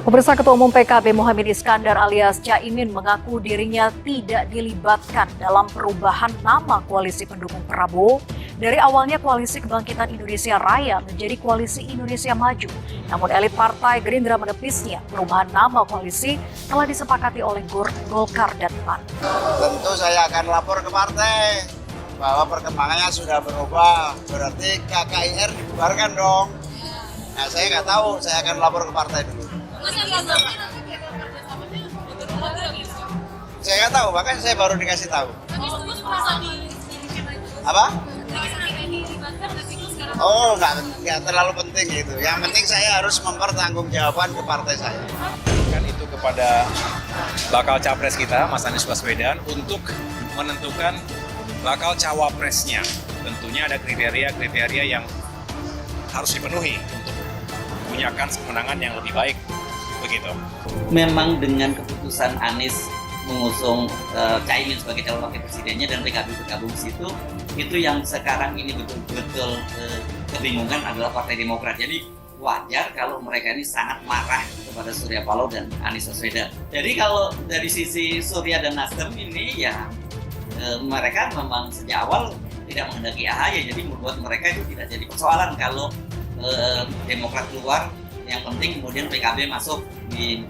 Pemirsa, Ketua Umum PKB Muhaimin Iskandar alias Caimin mengaku dirinya tidak dilibatkan dalam perubahan nama koalisi pendukung Prabowo dari awalnya Koalisi Kebangkitan Indonesia Raya menjadi Koalisi Indonesia Maju. Namun elit partai Gerindra menepisnya perubahan nama koalisi telah disepakati oleh Golkar dan PAN. Tentu saya akan lapor ke partai bahwa perkembangannya sudah berubah, berarti KKIR dibubarkan dong. Nah, saya nggak tahu, saya akan lapor ke partai dulu. Saya nggak tahu, makanya saya baru dikasih tahu. Apa? Oh, nggak terlalu penting gitu. Yang penting saya harus mempertanggungjawabkan ke partai saya. Kan itu kepada bakal capres kita, Mas Anies Baswedan, untuk menentukan bakal cawapresnya. Tentunya ada kriteria-kriteria yang harus dipenuhi untuk menyaksikan kemenangan yang lebih baik. Begitu. Memang dengan keputusan Anies mengusung Caimin sebagai calon wakil presidennya dan PKB bergabung situ, itu yang sekarang ini betul-betul kebingungan adalah Partai Demokrat. Jadi wajar kalau mereka ini sangat marah kepada Surya Paloh dan Anies Baswedan. Jadi kalau dari sisi Surya dan Nasdem ini ya mereka memang sejak awal tidak menghendaki AHY, jadi membuat mereka itu tidak jadi persoalan kalau Demokrat keluar. Yang penting kemudian PKB masuk di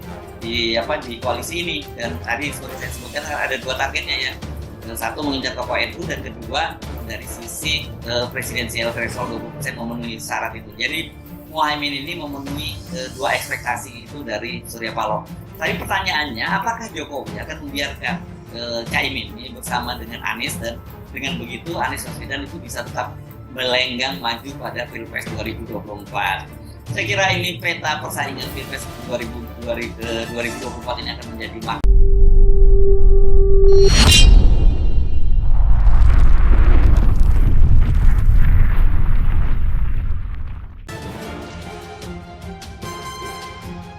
koalisi ini, dan tadi seperti saya sebutkan ada dua targetnya ya. Satu mengejar tokoh NU dan kedua dari sisi presidensial threshold 20% memenuhi syarat itu. Jadi Muhaimin ini memenuhi dua ekspektasi itu dari Surya Paloh. Tapi pertanyaannya, apakah Jokowi akan membiarkan Caimin ini bersama dengan Anies, dan dengan begitu Anies Baswedan itu bisa tetap melenggang maju pada Pilpres 2024. Saya kira ini peta persaingan Pilpres 2024 ini akan menjadi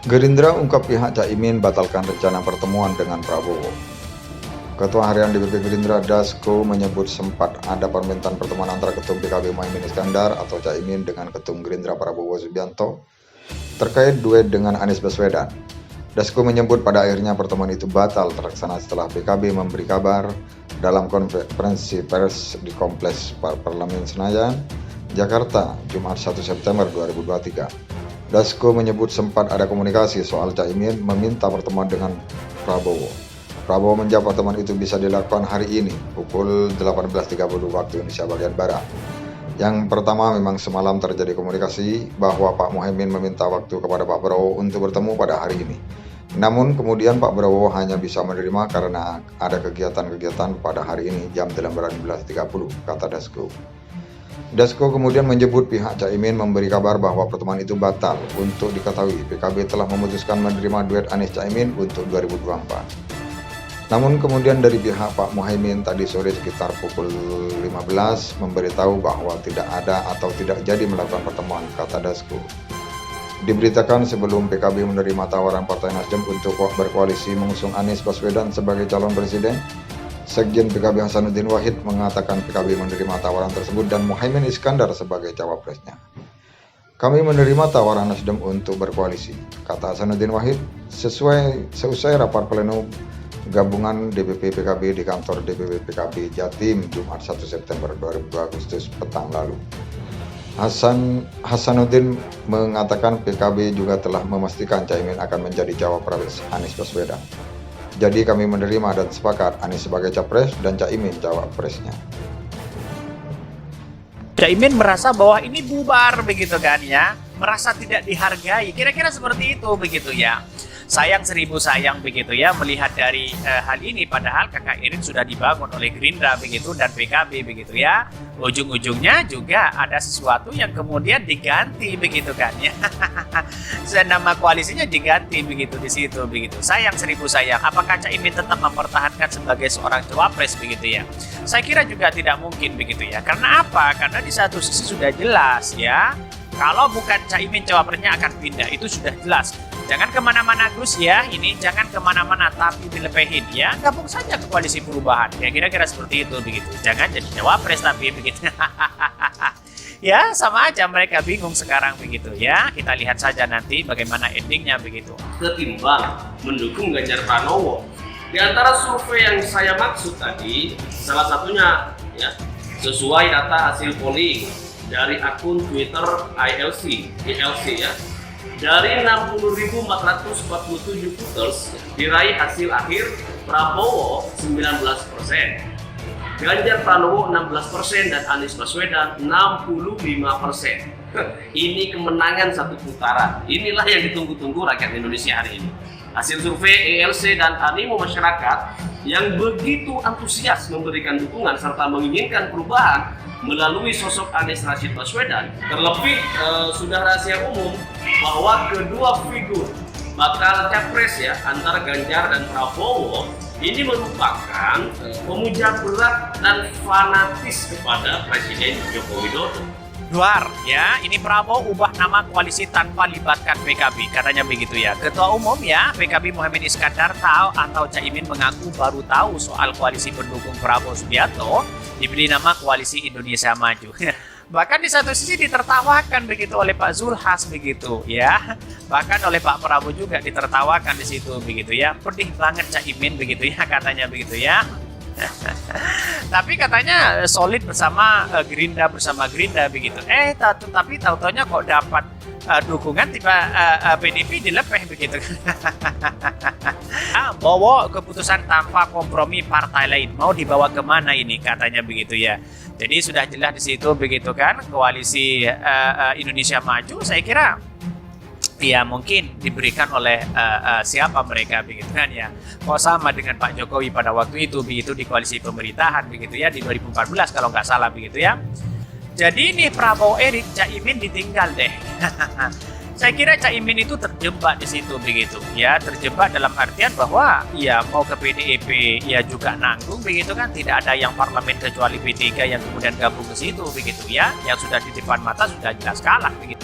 Gerindra ungkap pihak Caimin batalkan rencana pertemuan dengan Prabowo. Ketua Harian DPP Gerindra Dasko menyebut sempat ada permintaan pertemuan antara Ketum PKB Muhaimin Iskandar atau Caimin dengan Ketum Gerindra Prabowo Subianto terkait duet dengan Anies Baswedan. Dasko menyebut pada akhirnya pertemuan itu batal terlaksana setelah PKB memberi kabar dalam konferensi pers di Kompleks Parlemen Senayan, Jakarta, Jumat 1 September 2023. Dasko menyebut sempat ada komunikasi soal Caimin meminta pertemuan dengan Prabowo. Prabowo menjawab pertemuan itu bisa dilakukan hari ini pukul 18.30 waktu Indonesia bagian Barat. Yang pertama, memang semalam terjadi komunikasi bahwa Pak Muhaimin meminta waktu kepada Pak Prabowo untuk bertemu pada hari ini. Namun kemudian Pak Prabowo hanya bisa menerima karena ada kegiatan-kegiatan pada hari ini jam 18.30, kata Dasko. Dasko kemudian menyebut pihak Caimin memberi kabar bahwa pertemuan itu batal. Untuk diketahui, PKB telah memutuskan menerima duet Anies Caimin untuk 2024. Namun kemudian dari pihak Pak Muhaimin tadi sore sekitar pukul 15 memberitahu bahwa tidak ada atau tidak jadi melakukan pertemuan, kata Dasko. Diberitakan sebelum PKB menerima tawaran Partai Nasdem untuk berkoalisi mengusung Anies Baswedan sebagai calon presiden, Sekjen PKB Hasanuddin Wahid mengatakan PKB menerima tawaran tersebut dan Muhaimin Iskandar sebagai cawapresnya. Kami menerima tawaran Nasdem untuk berkoalisi, kata Hasanuddin Wahid, seusai rapat pleno gabungan DPP PKB di kantor DPP PKB Jatim Jumat 1 September 2002 Agustus petang lalu. Hasanuddin mengatakan PKB juga telah memastikan Caimin akan menjadi cawapres Anies Baswedan. Jadi kami menerima dan sepakat Anies sebagai capres dan Caimin cawapresnya. Caimin merasa bahwa ini bubar begitu kan ya, merasa tidak dihargai, kira-kira seperti itu begitu ya. Sayang seribu sayang begitu ya melihat dari hal ini, padahal KKIR sudah dibangun oleh Gerindra begitu dan PKB begitu ya. Ujung-ujungnya juga ada sesuatu yang kemudian diganti begitu kan ya. Nama koalisinya diganti begitu di situ begitu. Sayang seribu sayang, apakah Caimin tetap mempertahankan sebagai seorang cawapres begitu ya? Saya kira juga tidak mungkin begitu ya. Karena apa? Karena di satu sisi sudah jelas ya. Kalau bukan Caimin cawapresnya akan pindah, itu sudah jelas. Jangan kemana-mana Gus ya, ini jangan kemana-mana tapi dilepehin ya. Gabung saja ke koalisi perubahan, ya kira-kira seperti itu begitu. Jangan jadi cawapres tapi begitu. Ya, sama aja mereka bingung sekarang begitu ya. Kita lihat saja nanti bagaimana endingnya begitu. Ketimbang mendukung Ganjar Pranowo. Di antara survei yang saya maksud tadi, salah satunya ya sesuai data hasil polling dari akun Twitter ILC ya. Dari 60.447 voters diraih hasil akhir Prabowo 19%. Ganjar Pranowo 16% dan Anies Baswedan 65%. Ini kemenangan satu putaran. Inilah yang ditunggu-tunggu rakyat Indonesia hari ini. Hasil survei ELC dan animo masyarakat yang begitu antusias memberikan dukungan serta menginginkan perubahan melalui sosok Anies Rashid Baswedan. Terlebih sudah rahasia umum bahwa kedua figur bakal capres ya antara Ganjar dan Prabowo ini merupakan pemuja berat dan fanatis kepada Presiden Joko Widodo. Luar ya, ini Prabowo ubah nama koalisi tanpa libatkan PKB, katanya begitu ya. Ketua Umum ya PKB Muhaimin Iskandar atau Caimin mengaku baru tahu soal koalisi pendukung Prabowo Subianto diberi nama Koalisi Indonesia Maju. Bahkan di satu sisi ditertawakan begitu oleh Pak Zulhas begitu ya. Bahkan oleh Pak Prabowo juga ditertawakan di situ begitu ya. Pedih banget Caimin begitu ya, katanya begitu ya. Tapi katanya solid bersama Gerindra begitu. Tapi tahu-taunya kok dapat dukungan tiba PDIP dilepeh begitu. Bawa keputusan tanpa kompromi partai lain, mau dibawa kemana ini, katanya begitu ya. Jadi sudah jelas di situ begitu kan, koalisi Indonesia Maju. Saya kira ya mungkin diberikan oleh siapa mereka begitu kan ya. Kok sama dengan Pak Jokowi pada waktu itu begitu di koalisi pemerintahan begitu ya di 2014 kalau nggak salah begitu ya. Jadi ini Prabowo Caimin ditinggal deh. Saya kira Caimin itu terjebak di situ begitu ya, terjebak dalam artian bahwa ya mau ke PDIP ya juga nanggung begitu kan, tidak ada yang parlemen kecuali P3 yang kemudian gabung ke situ begitu ya, yang sudah di depan mata sudah jelas kalah begitu.